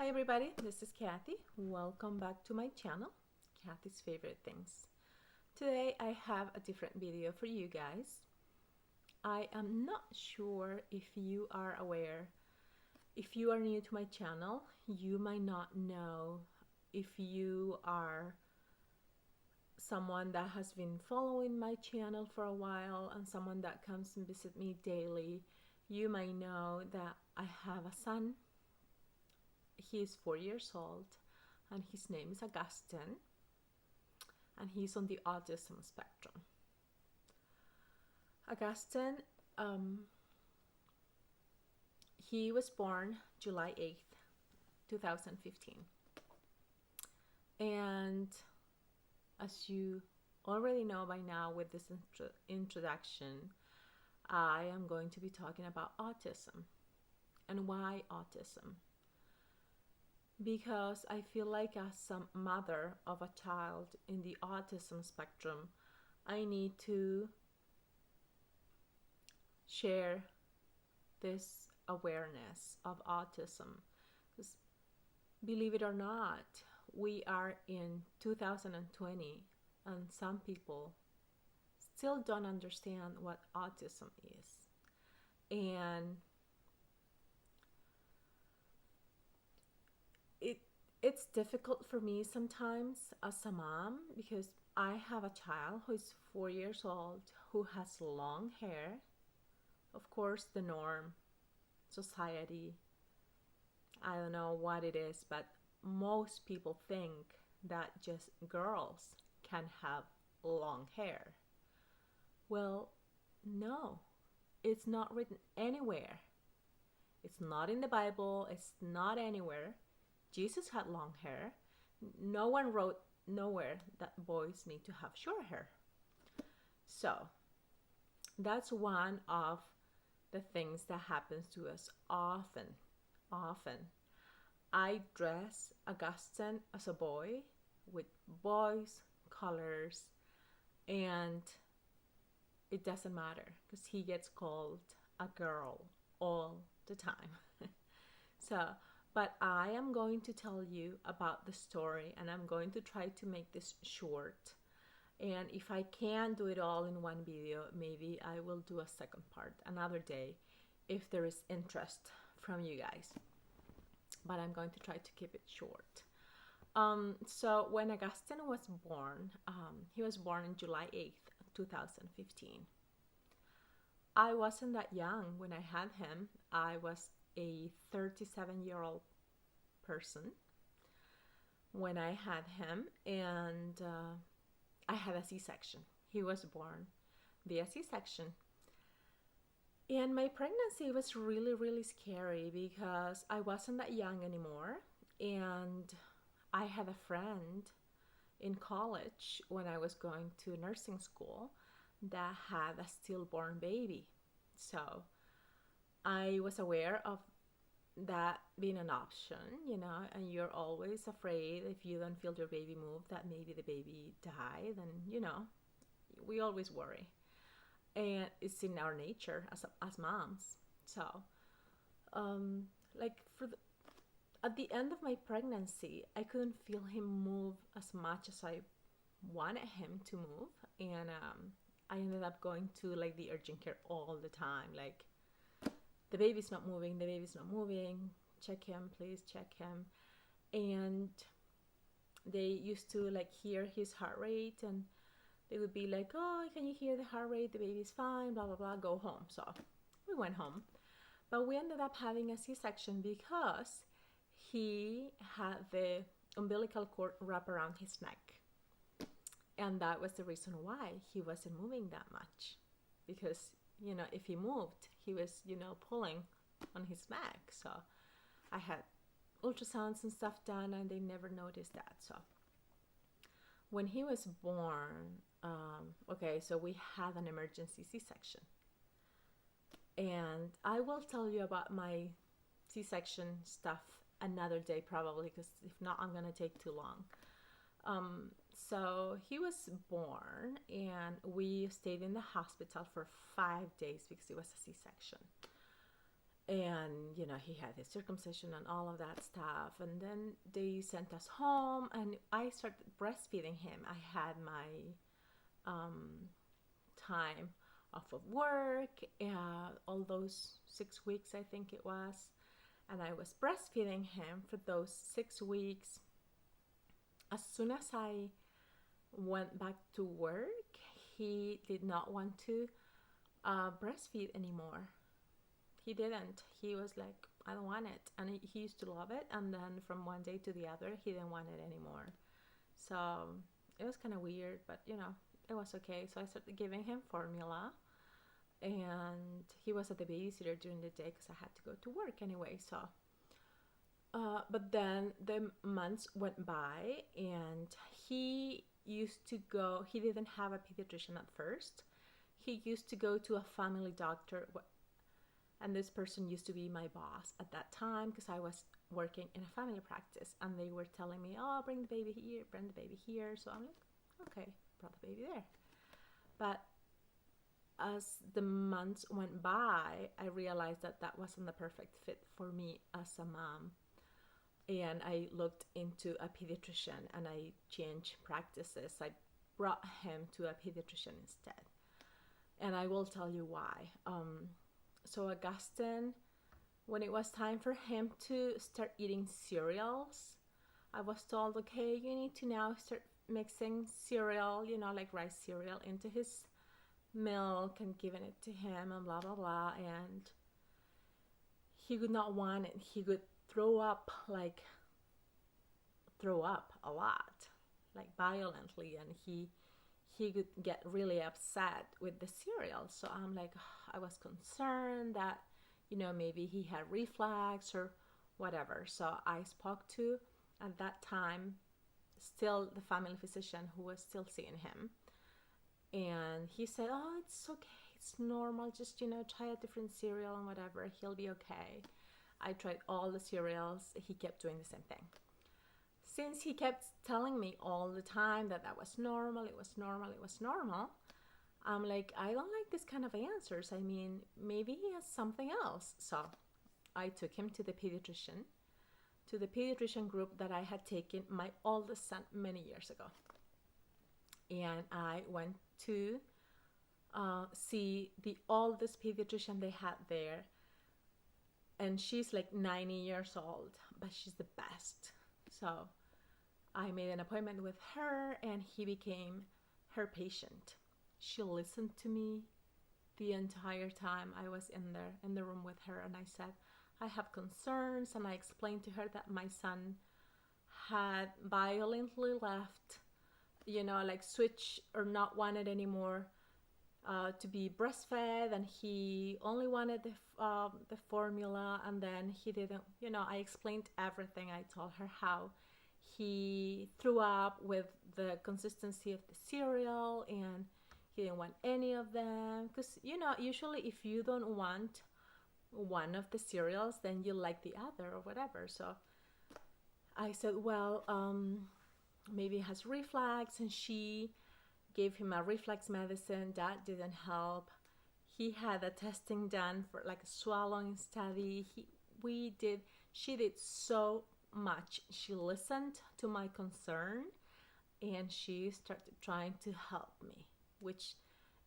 Hi everybody, this is Kathy. Welcome back to my channel, Kathy's Favorite Things. Today I have a different video for you guys. I am not sure if you are aware. If you are new to my channel, you might not know. If you are someone that has been following my channel for a while and someone that comes and visit me daily, you might know that I have a son. He is 4 years old and his name is Agustin, and he's on the autism spectrum. Agustin, he was born July 8th, 2015. And as you already know by now with this introduction, I am going to be talking about autism and why autism. Because I feel like as a mother of a child in the autism spectrum, I need to share this awareness of autism. Because believe it or not, we are in 2020 and some people still don't understand what autism is. And it's difficult for me sometimes as a mom because I have a child who is 4 years old who has long hair. Of course, the norm, society, I don't know what it is, but most people think that just girls can have long hair. Well, no, it's not written anywhere. It's not in the Bible, it's not anywhere. Jesus had long hair. No one wrote nowhere that boys need to have short hair. So that's one of the things that happens to us often. I dress Augustin as a boy with boys' colors, and it doesn't matter because he gets called a girl all the time. But I am going to tell you about the story, and I'm going to try to make this short. And if I can't do it all in one video, maybe I will do a second part another day if there is interest from you guys. But I'm going to try to keep it short. So when Agustin was born, he was born on July 8th, 2015. I wasn't that young when I had him. I was a 37-year-old person when I had him, and I had a C-section. He was born via C-section. And my pregnancy was really scary because I wasn't that young anymore, and I had a friend in college when I was going to nursing school that had a stillborn baby. So I was aware of that being an option, and you're always afraid if you don't feel your baby move that maybe the baby died, and we always worry. And it's in our nature as moms. So at the end of my pregnancy, I couldn't feel him move as much as I wanted him to move, and I ended up going to like the urgent care all the time, like, the baby's not moving, check him, please check him. And they used to like hear his heart rate, and they would be like, oh, can you hear the heart rate, the baby's fine, blah blah blah, go home. So we went home, but we ended up having a C-section because he had the umbilical cord wrapped around his neck, and that was the reason why he wasn't moving that much, because if he moved, he was pulling on his neck. So I had ultrasounds and stuff done, and they never noticed that. So when he was born, so we had an emergency C-section, and I will tell you about my C-section stuff another day probably, because if not, I'm gonna take too long. So he was born, and we stayed in the hospital for 5 days because it was a C-section. And he had his circumcision and all of that stuff, and then they sent us home and I started breastfeeding him. I had my time off of work, all those 6 weeks I think it was, and I was breastfeeding him for those 6 weeks. As soon as I went back to work, he did not want to breastfeed anymore. He didn't. He was like, I don't want it. And he used to love it. And then from one day to the other, he didn't want it anymore. So it was kind of weird, but it was okay. So I started giving him formula. And he was at the babysitter during the day because I had to go to work anyway. So, but then the months went by and he used to go, he didn't have a pediatrician at first. He used to go to a family doctor. And this person used to be my boss at that time because I was working in a family practice. And they were telling me, oh, bring the baby here, bring the baby here. So I'm like, okay, brought the baby there. But as the months went by, I realized that that wasn't the perfect fit for me as a mom. And I looked into a pediatrician and I changed practices. I brought him to a pediatrician instead. And I will tell you why. So Agustin, when it was time for him to start eating cereals, I was told, okay, you need to now start mixing cereal, like rice cereal, into his milk and giving it to him and blah, blah, blah. And he would not want it. He would throw up a lot, like violently. And he would get really upset with the cereal. So I'm like, I was concerned that, maybe he had reflux or whatever. So I spoke to, at that time, still the family physician who was still seeing him. And he said, oh, it's okay. It's normal. Just, try a different cereal and whatever. He'll be okay. I tried all the cereals. He kept doing the same thing. Since he kept telling me all the time that was normal, it was normal, it was normal, I'm like, I don't like this kind of answers. I mean, maybe he has something else. So I took him to the pediatrician group that I had taken my oldest son many years ago. And I went to see the oldest pediatrician they had there. And she's like 90 years old, but she's the best. So I made an appointment with her and he became her patient. She listened to me the entire time I was in the room with her, and I said, I have concerns, and I explained to her that my son had violently left, switch or not wanted anymore to be breastfed, and he only wanted the formula, and then he didn't, I explained everything. I told her how he threw up with the consistency of the cereal, and he didn't want any of them. Because, usually if you don't want one of the cereals, then you like the other or whatever. So I said, well, maybe he has reflux, and she gave him a reflux medicine. That didn't help. He had a testing done for like a swallowing study. She did so much. She listened to my concern and she started trying to help me, which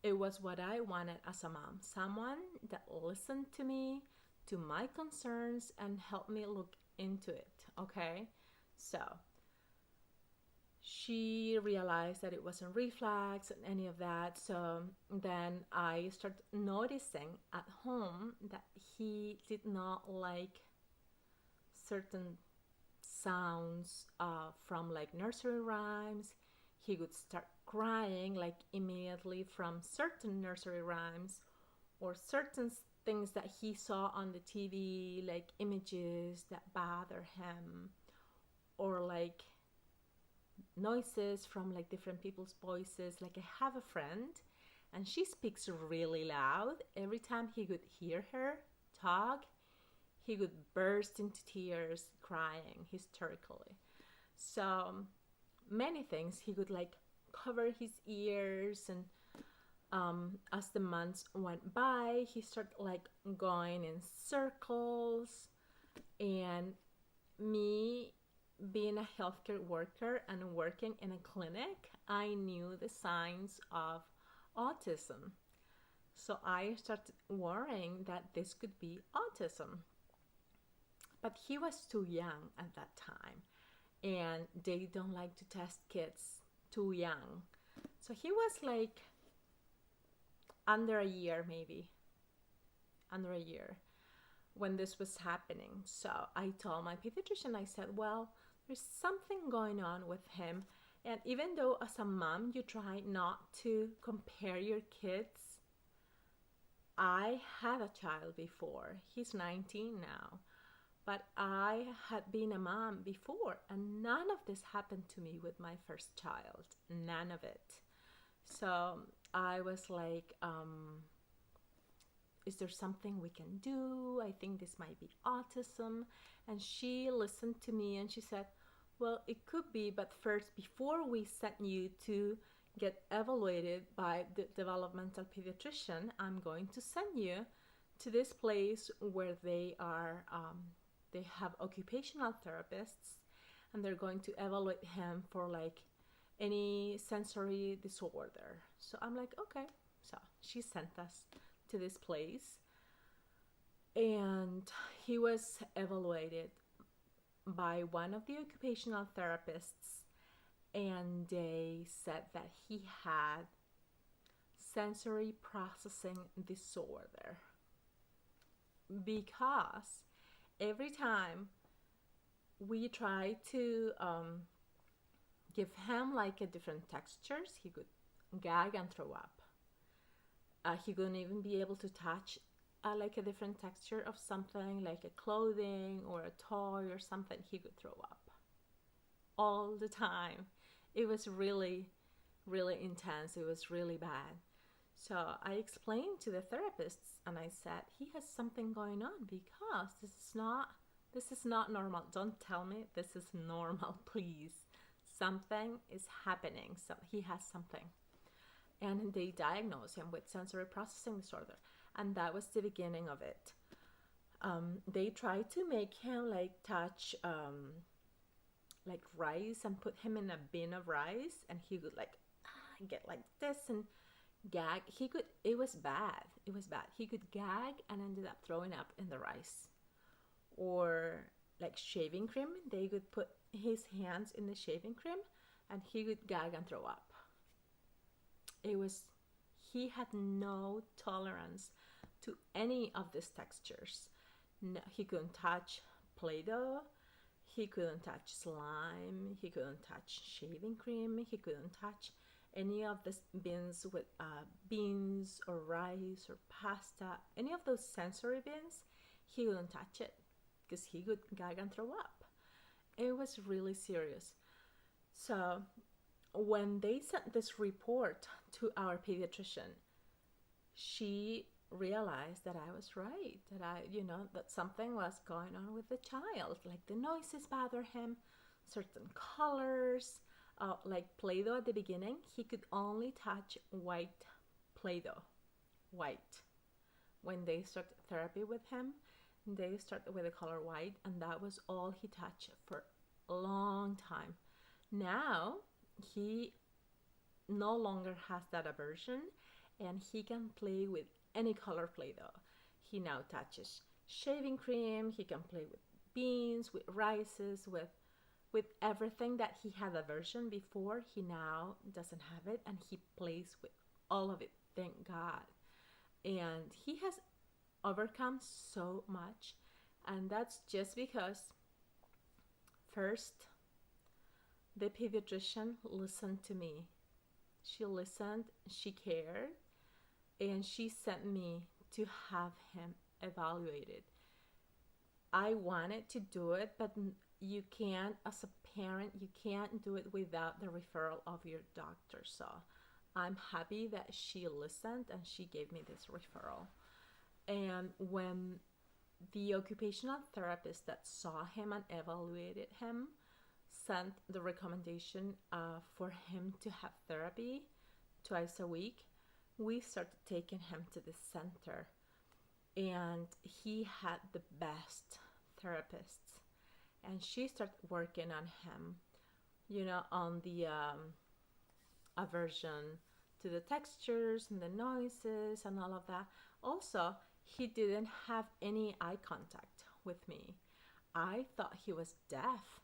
it was what I wanted as a mom. Someone that listened to me, to my concerns, and helped me look into it, okay? So she realized that it wasn't reflux and any of that. So then I started noticing at home that he did not like certain sounds from like nursery rhymes. He would start crying like immediately from certain nursery rhymes or certain things that he saw on the TV, like images that bother him, or like noises from like different people's voices. Like I have a friend and she speaks really loud. Every time he would hear her talk, he would burst into tears, crying hysterically. So many things. He would like cover his ears and As the months went by, he started like going in circles, and me being a healthcare worker and working in a clinic, I knew the signs of autism. So I started worrying that this could be autism. But he was too young at that time, and they don't like to test kids too young. So he was like under a year, maybe under a year when this was happening. So I told my pediatrician, I said, well, there's something going on with him. And even though as a mom, you try not to compare your kids, I had a child before. He's 19 now. But I had been a mom before, and none of this happened to me with my first child. None of it. So I was like, is there something we can do? I think this might be autism. And she listened to me and she said, well, it could be, but first, before we send you to get evaluated by the developmental pediatrician, I'm going to send you to this place where they have occupational therapists, and they're going to evaluate him for like any sensory disorder. So I'm like, okay. So she sent us to this place, and he was evaluated by one of the occupational therapists, and they said that he had sensory processing disorder, because every time we try to give him like a different textures, he could gag and throw up. He couldn't even be able to touch like a different texture of something like a clothing or a toy or something. He could throw up all the time. It was really, really intense. It was really bad. So I explained to the therapists and I said, he has something going on, because this is not normal. Don't tell me this is normal, please. Something is happening. So he has something. And they diagnosed him with sensory processing disorder. And that was the beginning of it. They tried to make him like touch like rice and put him in a bin of rice, and he would like get like this and gag. It was bad. It was bad. He could gag and ended up throwing up in the rice. Or like shaving cream, they would put his hands in the shaving cream and he would gag and throw up. He had no tolerance to any of these textures. No, he couldn't touch Play-Doh, he couldn't touch slime, he couldn't touch shaving cream, he couldn't touch any of the bins with beans or rice or pasta, any of those sensory bins. He wouldn't touch it because he would gag and throw up. It was really serious. So when they sent this report to our pediatrician, she realized that I was right, that something was going on with the child. Like the noises bother him, certain colors, like Play-Doh at the beginning, he could only touch white Play-Doh, white. When they started therapy with him, they started with the color white, and that was all he touched for a long time. Now he no longer has that aversion, and he can play with any color Play-Doh. He now touches shaving cream, he can play with beans, with rices, with everything that he had aversion before. He now doesn't have it, and he plays with all of it, thank God. And he has overcome so much, and that's just because first the pediatrician listened to me. She listened, she cared, and she sent me to have him evaluated. I wanted to do it, but you can't, as a parent, you can't do it without the referral of your doctor. So I'm happy that she listened and she gave me this referral. And when the occupational therapist that saw him and evaluated him sent the recommendation for him to have therapy twice a week, we started taking him to the center, and he had the best therapists, and she started working on him, on the aversion to the textures and the noises and all of that. Also, he didn't have any eye contact with me. I thought he was deaf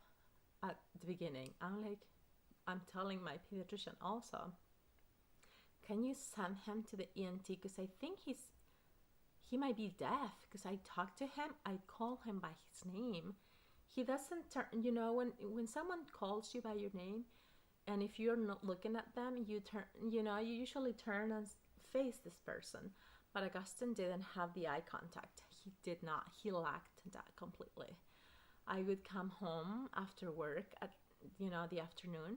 at the beginning. I'm telling my pediatrician also, can you send him to the ENT, because I think he might be deaf, because I talked to him, I call him by his name. He doesn't turn, when someone calls you by your name, and if you're not looking at them, you turn, you usually turn and face this person. But Agustin didn't have the eye contact. He did not. He lacked that completely. I would come home after work at, the afternoon,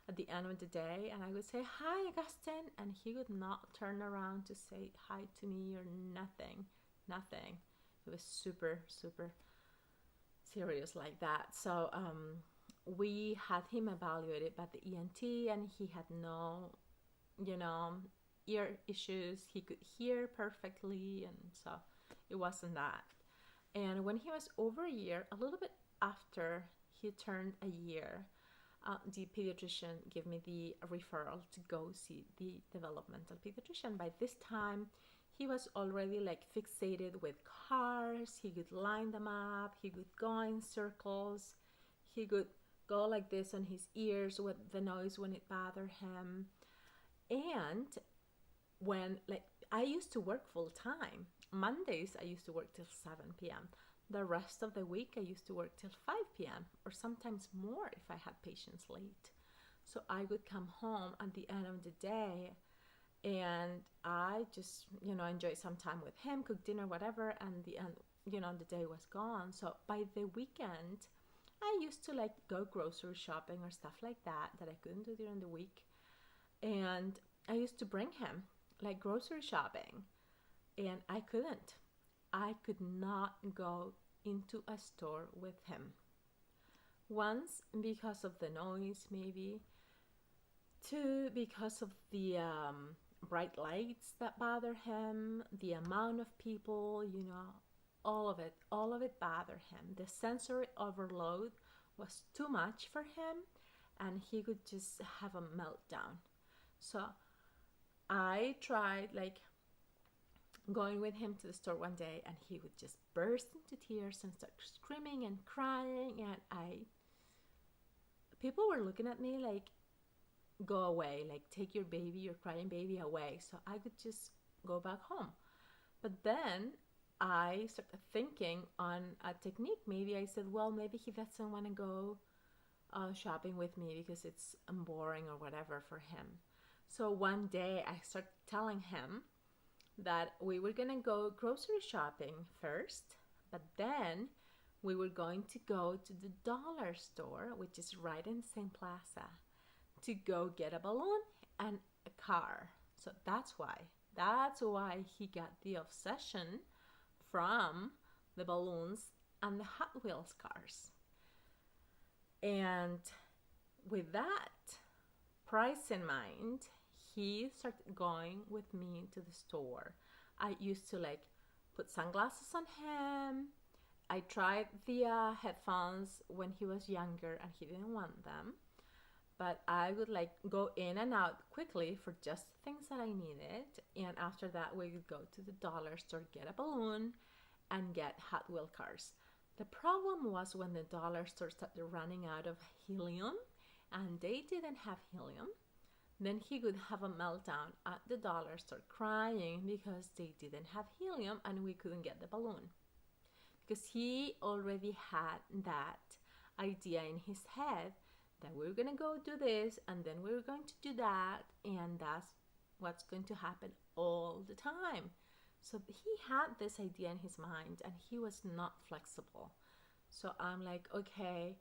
at the end of the day, and I would say, "Hi, Agustin," and he would not turn around to say hi to me or nothing. It was super, super serious like that. So we had him evaluated by the ENT, and he had no, ear issues. He could hear perfectly, and so it wasn't that. And when he was over a year, a little bit after he turned a year, the pediatrician gave me the referral to go see the developmental pediatrician. By this time, he was already fixated with cars. He could line them up. He could go in circles. He could go like this on his ears with the noise when it bothered him. And when I used to work full time. Mondays I used to work till 7 p.m. The rest of the week I used to work till 5 p.m. or sometimes more if I had patients late. So I would come home at the end of the day, and I just, enjoy some time with him, cook dinner, whatever, and the end, the day was gone. So by the weekend, I used to go grocery shopping or stuff like that I couldn't do during the week. And I used to bring him grocery shopping, and I couldn't. I could not go into a store with him. Once, because of the noise, maybe. Two, because of the bright lights that bother him, the amount of people, all of it bothered him. The sensory overload was too much for him, and he could just have a meltdown. So I tried going with him to the store one day, and he would just burst into tears and start screaming and crying, and people were looking at me go away, take your baby, your crying baby away, so I could just go back home. But then I started thinking on a technique. Maybe I said, well, maybe he doesn't want to go shopping with me because it's boring or whatever for him. So one day I started telling him that we were going to go grocery shopping first, but then we were going to go to the dollar store, which is right in the same plaza, to go get a balloon and a car. So that's why he got the obsession from the balloons and the Hot Wheels cars. And with that price in mind, he started going with me to the store. I used to put sunglasses on him. I tried the headphones when he was younger and he didn't want them. But I would go in and out quickly for just things that I needed. And after that, we would go to the dollar store, get a balloon, and get Hot Wheel cars. The problem was when the dollar store started running out of helium, and they didn't have helium. Then he would have a meltdown at the dollar store crying because they didn't have helium and we couldn't get the balloon. Because he already had that idea in his head that we're going to go do this and then we're going to do that, and that's what's going to happen all the time. So he had this idea in his mind and he was not flexible. So I'm like, okay,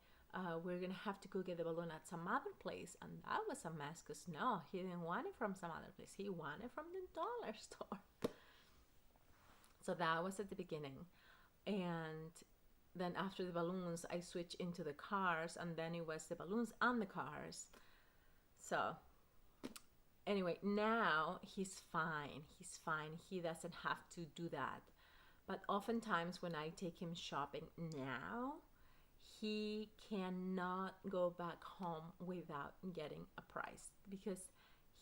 we're going to have to go get the balloon at some other place. And that was a mess because no, he didn't want it from some other place. He wanted it from the dollar store. So that was at the beginning. And then after the balloons, I switched into the cars, and then it was the balloons and the cars. So, Anyway, now he's fine. He's fine. He doesn't have to do that. But oftentimes when I take him shopping now, he cannot go back home without getting a prize because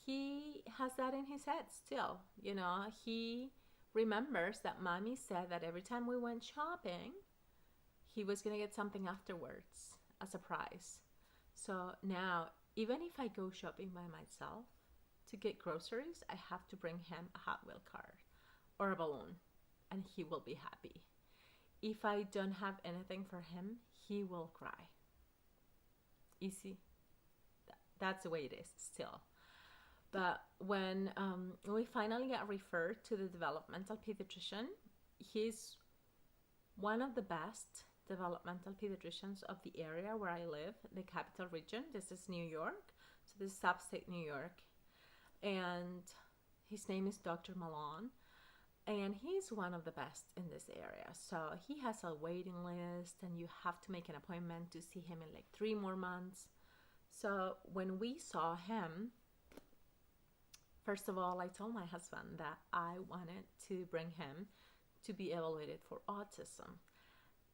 he has that in his head still. You know, he remembers that mommy said that every time we went shopping, he was going to get something afterwards as a prize. So now, even if I go shopping by myself to get groceries, I have to bring him a Hot Wheel car or a balloon, and he will be happy. If I don't have anything for him, he will cry. Easy. That's the way it is still. But when we finally got referred to the developmental pediatrician, he's one of the best developmental pediatricians of the area where I live, the capital region. This is New York. So this is upstate New York. And his name is Dr. Malone. And he's one of the best in this area. So he has a waiting list and you have to make an appointment to see him in like 3 more months. So when we saw him, first of all, I told my husband that I wanted to bring him to be evaluated for autism.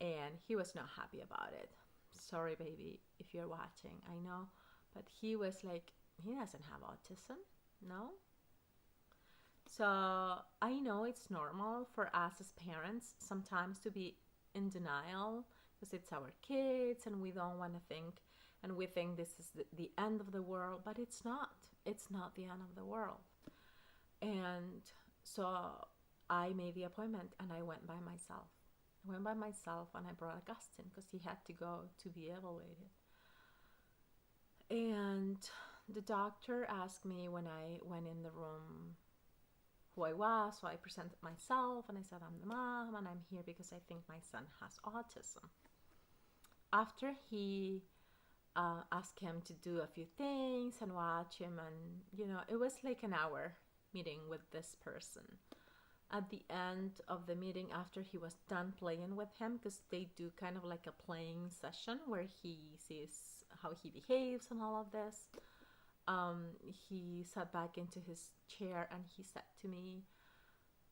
And he was not happy about it. Sorry, baby, if you're watching, I know. But he was like, he doesn't have autism, no? So I know it's normal for us as parents sometimes to be in denial because it's our kids and we don't want to think, and we think this is the end of the world, but it's not. It's not the end of the world. And so I made the appointment and I went by myself. I went by myself and I brought Agustin because he had to go to be evaluated. And the doctor asked me when I went in the room who I was, so I presented myself and I said I'm the mom and I'm here because I think my son has autism. After he asked him to do a few things and watch him, and you know, it was like an hour meeting with this person. At the end of the meeting, after he was done playing with him, because they do kind of like a playing session where he sees how he behaves and all of this, he sat back into his chair and he said to me,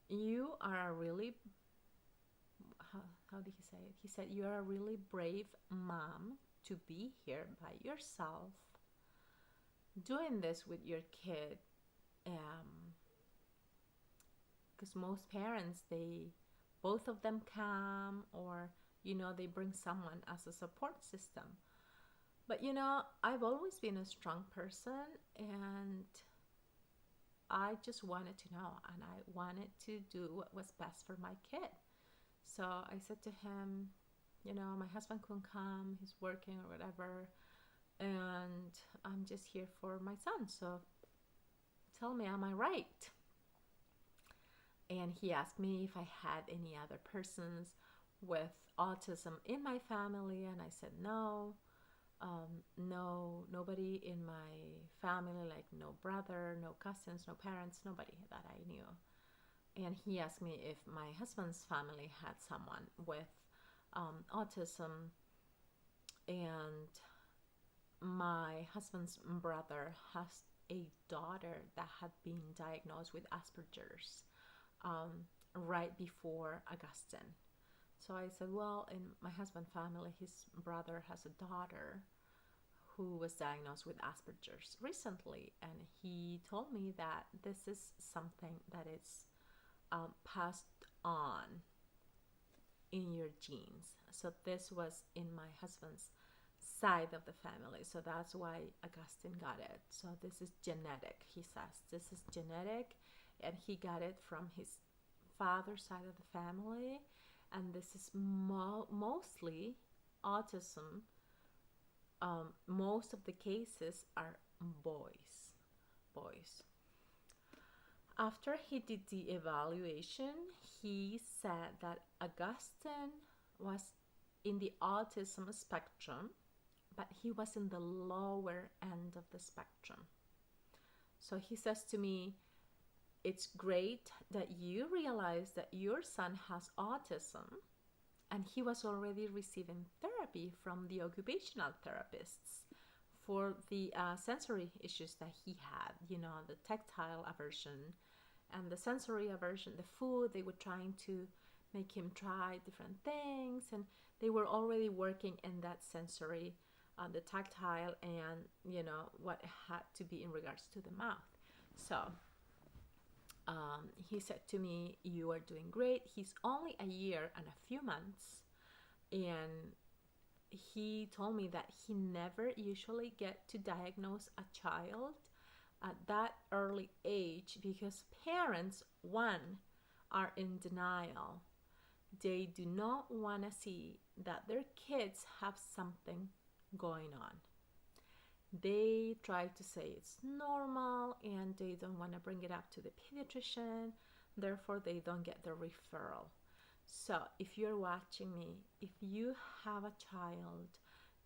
you are a really, how did he say it? He said, you are a really brave mom to be here by yourself doing this with your kid. Because most parents, both of them come, or you know, they bring someone as a support system. But you know, I've always been a strong person and I just wanted to know and I wanted to do what was best for my kid. So I said to him, you know, my husband couldn't come, he's working or whatever, and I'm just here for my son, so tell me, am I right? And he asked me if I had any other persons with autism in my family, and I said no. No, nobody in my family, like no brother, no cousins, no parents, nobody that I knew. And he asked me if my husband's family had someone with autism, and my husband's brother has a daughter that had been diagnosed with Asperger's right before Agustin. So I said, well, in my husband's family, his brother has a daughter who was diagnosed with Asperger's recently, and he told me that this is something that is passed on in your genes. So this was in my husband's side of the family, so that's why Agustin got it. So this is genetic, he says. This is genetic, and he got it from his father's side of the family, and this is mostly autism. Most of the cases are boys. After he did the evaluation, he said that Agustin was in the autism spectrum, but he was in the lower end of the spectrum. So he says to me, it's great that you realize that your son has autism, and he was already receiving therapy from the occupational therapists for the sensory issues that he had, the tactile aversion and the sensory aversion, the food. They were trying to make him try different things, and they were already working in that sensory, the tactile, and what had to be in regards to the mouth. So he said to me, "You are doing great." He's only a year and a few months, and he told me that he never usually get to diagnose a child at that early age because parents, one, are in denial. They do not want to see that their kids have something going on. They try to say it's normal and they don't want to bring it up to the pediatrician, therefore they don't get the referral. So if you're watching me, if you have a child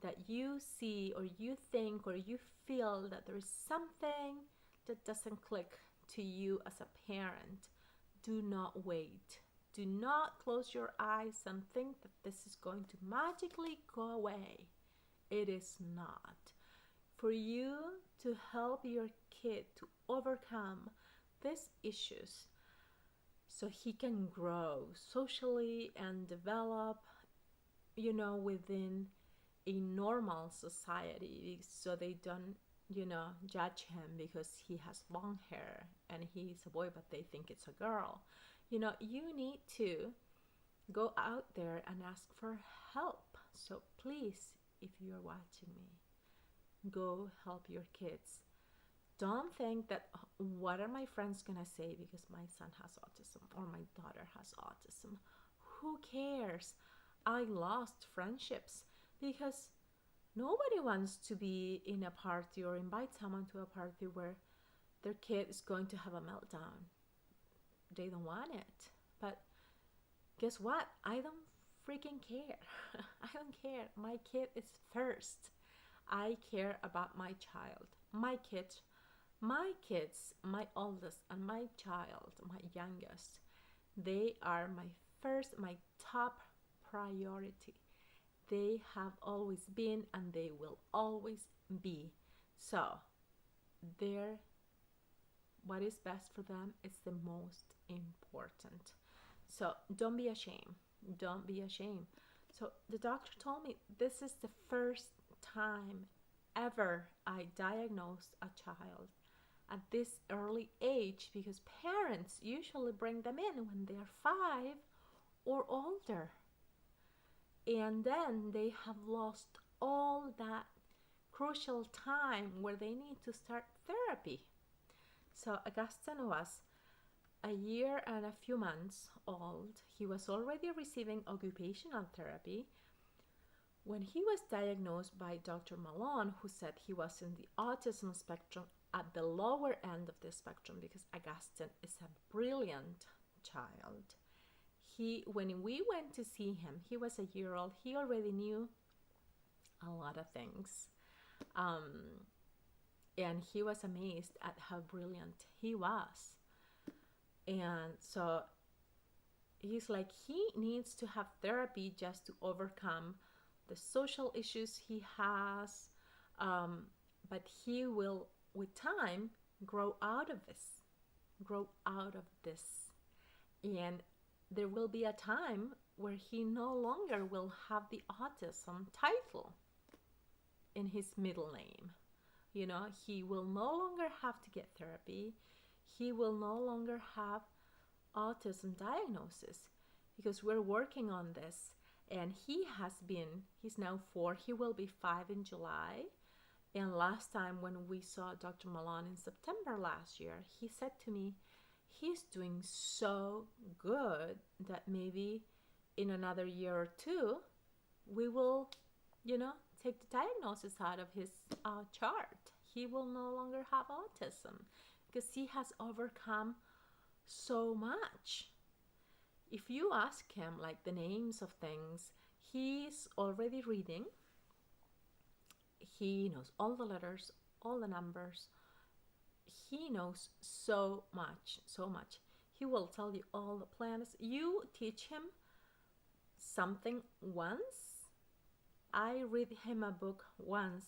that you see or you think or you feel that there is something that doesn't click to you as a parent, do not wait. Do not close your eyes and think that this is going to magically go away. It is not. For you to help your kid to overcome these issues so he can grow socially and develop, within a normal society, so they don't, judge him because he has long hair and he's a boy, but they think it's a girl. You need to go out there and ask for help. So please, if you're watching me, go help your kids. Don't think that, what are my friends gonna say because my son has autism or my daughter has autism? Who cares? I lost friendships because nobody wants to be in a party or invite someone to a party where their kid is going to have a meltdown. They don't want it. But guess what? I don't freaking care. I don't care. My kid is first. I care about my child, my kids, my oldest and my child, my youngest. They are my top priority. They have always been and they will always be. So what is best for them is the most important. So don't be ashamed. Don't be ashamed. So the doctor told me this is the first time ever I diagnosed a child at this early age, because parents usually bring them in when they are 5 or older, and then they have lost all that crucial time where they need to start therapy. So Agustin was a year and a few months old. He was already receiving occupational therapy when he was diagnosed by Dr. Malone, who said he was in the autism spectrum at the lower end of the spectrum, because Agustin is a brilliant child. When we went to see him, he was a year old. He already knew a lot of things. And he was amazed at how brilliant he was. And so he's like, he needs to have therapy just to overcome the social issues he has. But he will, with time, grow out of this. And there will be a time where he no longer will have the autism title in his middle name. He will no longer have to get therapy. He will no longer have autism diagnosis, because we're working on this. And he's now 4, he will be 5 in July. And last time when we saw Dr. Malone in September last year, he said to me, he's doing so good that maybe in another year or 2, we will, take the diagnosis out of his chart. He will no longer have autism because he has overcome so much. If you ask him like the names of things, he's already reading. He knows all the letters, all the numbers. He knows so much, so much. He will tell you all the plans. You teach him something once. I read him a book once.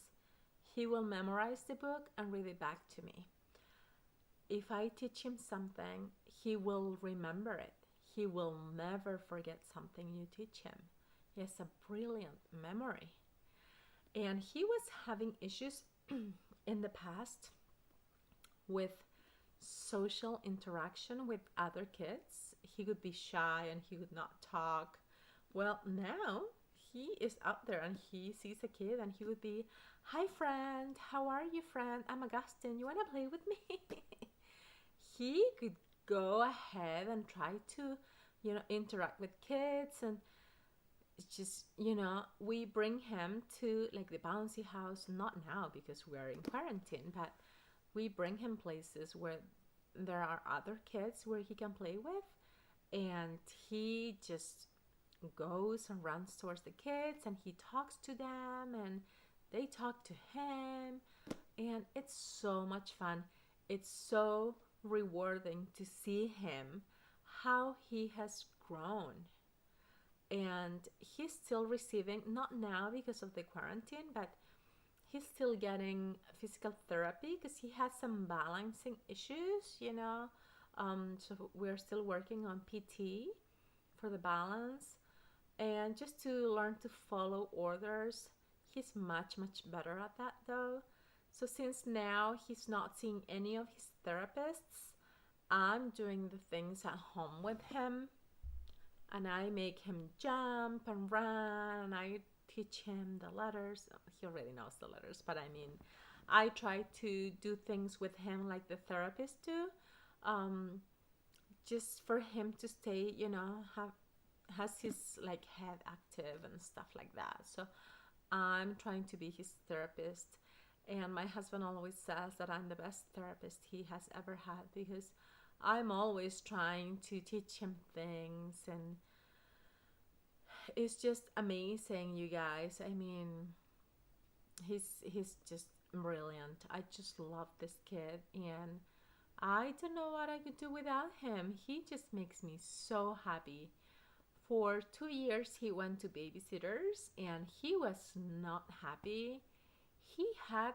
He will memorize the book and read it back to me. If I teach him something, he will remember it. He will never forget something you teach him. He has a brilliant memory. And he was having issues in the past with social interaction with other kids. He would be shy and he would not talk. Well, now he is out there and he sees a kid and he would be, "Hi friend, how are you friend? I'm Agustin, you want to play with me?" He could go ahead and try to, interact with kids. And it's just, we bring him to like the bouncy house, not now because we are in quarantine, but we bring him places where there are other kids where he can play with. And he just goes and runs towards the kids and he talks to them and they talk to him. And it's so much fun. It's so rewarding to see him, how he has grown. And he's still receiving, not now because of the quarantine, but he's still getting physical therapy because he has some balancing issues, so we're still working on PT for the balance and just to learn to follow orders. He's much better at that though. So since now he's not seeing any of his therapists, I'm doing the things at home with him, and I make him jump and run, and I teach him the letters. He already knows the letters, but I mean, I try to do things with him like the therapists do, just for him to stay, has his like head active and stuff like that. So I'm trying to be his therapist. And my husband always says that I'm the best therapist he has ever had because I'm always trying to teach him things. And it's just amazing, you guys. I mean, he's just brilliant. I just love this kid. And I don't know what I could do without him. He just makes me so happy. For 2 years, he went to babysitters and he was not happy. He had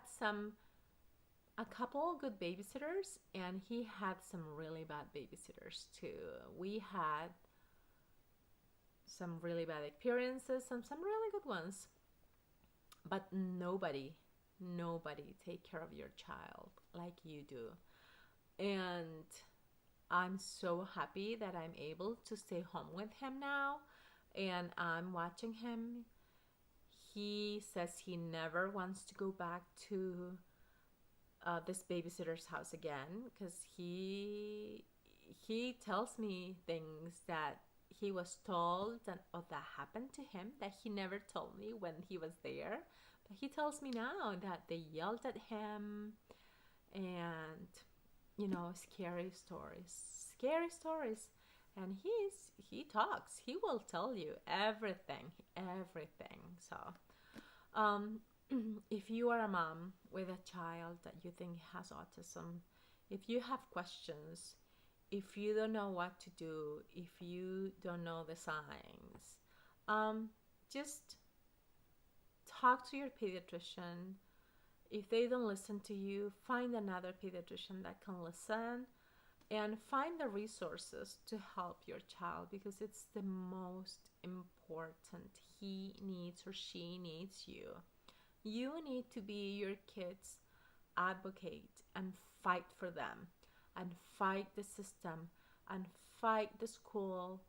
a couple good babysitters and he had some really bad babysitters too. We had some really bad experiences and some really good ones. But nobody take care of your child like you do. And I'm so happy that I'm able to stay home with him now and I'm watching him. He says he never wants to go back to this babysitter's house again because he tells me things that he was told and that happened to him that he never told me when he was there. But he tells me now that they yelled at him and, scary stories. And he talks. He will tell you everything. So, if you are a mom with a child that you think has autism, if you have questions, if you don't know what to do, if you don't know the signs, just talk to your pediatrician. If they don't listen to you, find another pediatrician that can listen and find the resources to help your child because it's the most important. He needs or she needs you. You need to be your kids' advocate and fight for them and fight the system and fight the school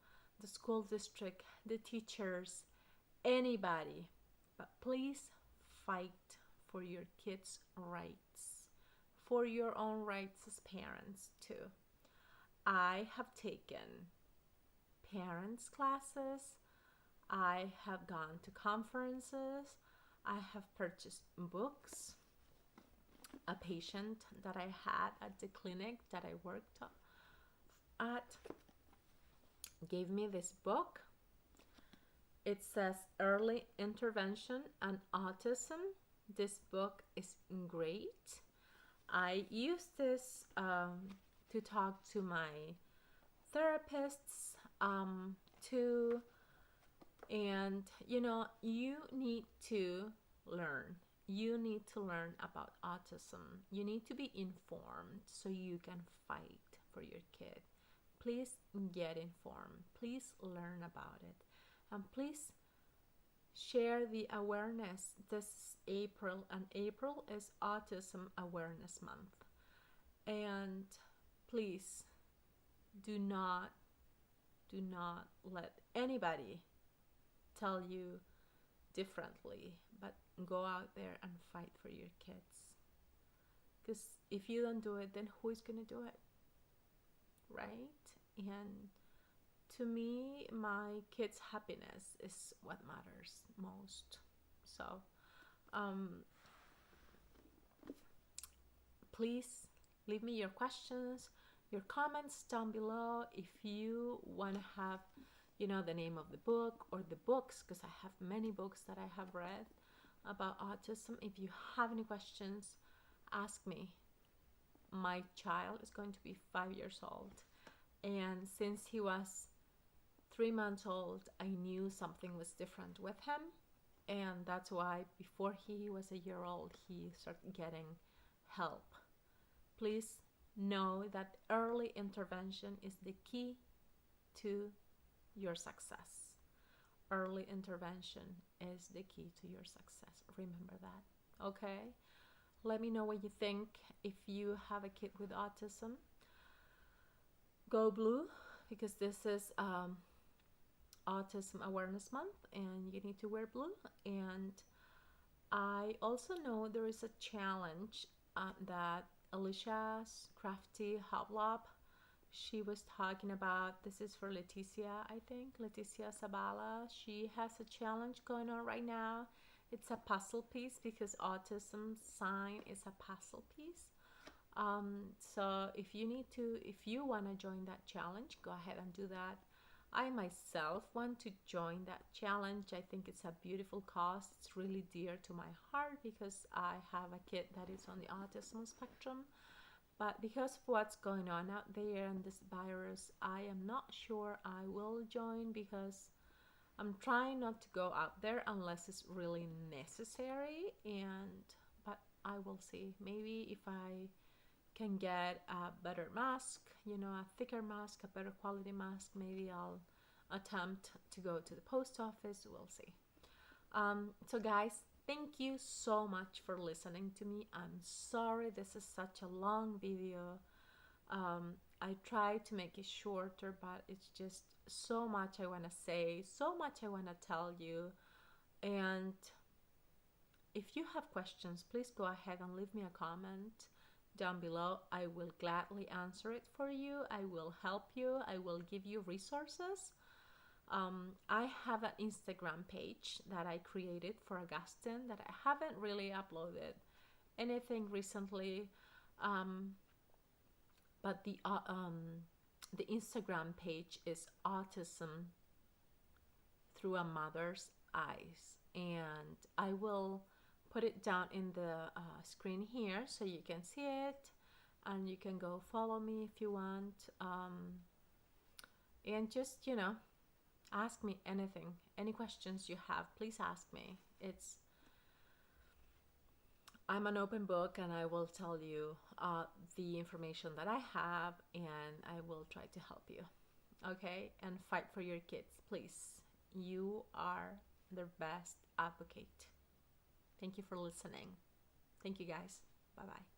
district, the teachers, anybody. But please fight for your kids' rights, for your own rights as parents too. I have taken parents classes. I have gone to conferences. I have purchased books. A patient that I had at the clinic that I worked at gave me this book. It says Early Intervention and Autism. This book is great. I use this to talk to my therapists too. And you need to learn you need to learn about autism. You need to be informed so you can fight for your kid. Please get informed. Please learn about it. And please share the awareness. This is April, and April is Autism Awareness Month. And please do not let anybody tell you differently, but go out there and fight for your kids. Because if you don't do it, then who is going to do it? Right? And to me, my kids' happiness is what matters most. So, please leave me your questions, your comments down below. If you want to have, the name of the book or the books, because I have many books that I have read about autism. If you have any questions, ask me. My child is going to be 5 years old, and since he was 3 months old, I knew something was different with him, and that's why before he was a year old, he started getting help. Please know that early intervention is the key to your success. Early intervention is the key to your success. Remember that, okay? Let me know what you think. If you have a kid with autism, go blue, because this is Autism Awareness Month and you need to wear blue. And I also know there is a challenge that Alicia's Crafty Hoblob, she was talking about. This is for Leticia, I think, Leticia Zabala. She has a challenge going on right now. It's a puzzle piece, because autism sign is a puzzle piece. So if you want to join that challenge, go ahead and do that. I myself want to join that challenge. I think it's a beautiful cause. It's really dear to my heart because I have a kid that is on the autism spectrum. But because of what's going on out there and this virus, I am not sure I will join, because I'm trying not to go out there unless it's really necessary. But I will see. Maybe if I can get a better mask, a thicker mask, a better quality mask, maybe I'll attempt to go to the post office. We'll see. So guys, thank you so much for listening to me. I'm sorry this is such a long video. I tried to make it shorter, but it's just so much I want to say, so much I want to tell you. And if you have questions, please go ahead and leave me a comment down below. I will gladly answer it for you. I will help you. I will give you resources. I have an Instagram page that I created for Agustin that I haven't really uploaded anything recently, but the Instagram page is Autism Through a Mother's Eyes, and I will put it down in the screen here so you can see it, and you can go follow me if you want, and just ask me anything, any questions you have. Please ask me. I'm an open book, and I will tell you the information that I have, and I will try to help you. Okay? And fight for your kids, please. You are their best advocate. Thank you for listening. Thank you, guys. Bye-bye.